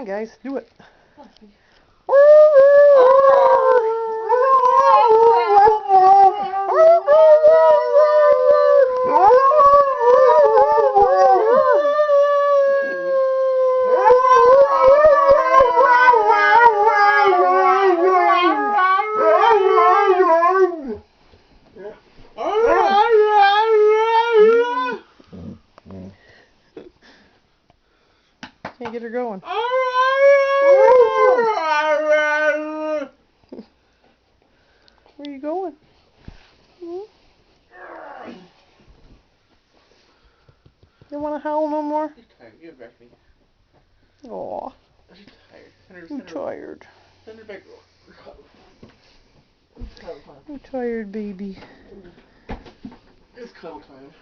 on, guys, do it. Can't get her going. Where are you going? You don't want to howl no more? She's tired. Give it back to me. Aw. She's tired. I'm tired. Send her back. I'm tired, baby. It's cuddle time.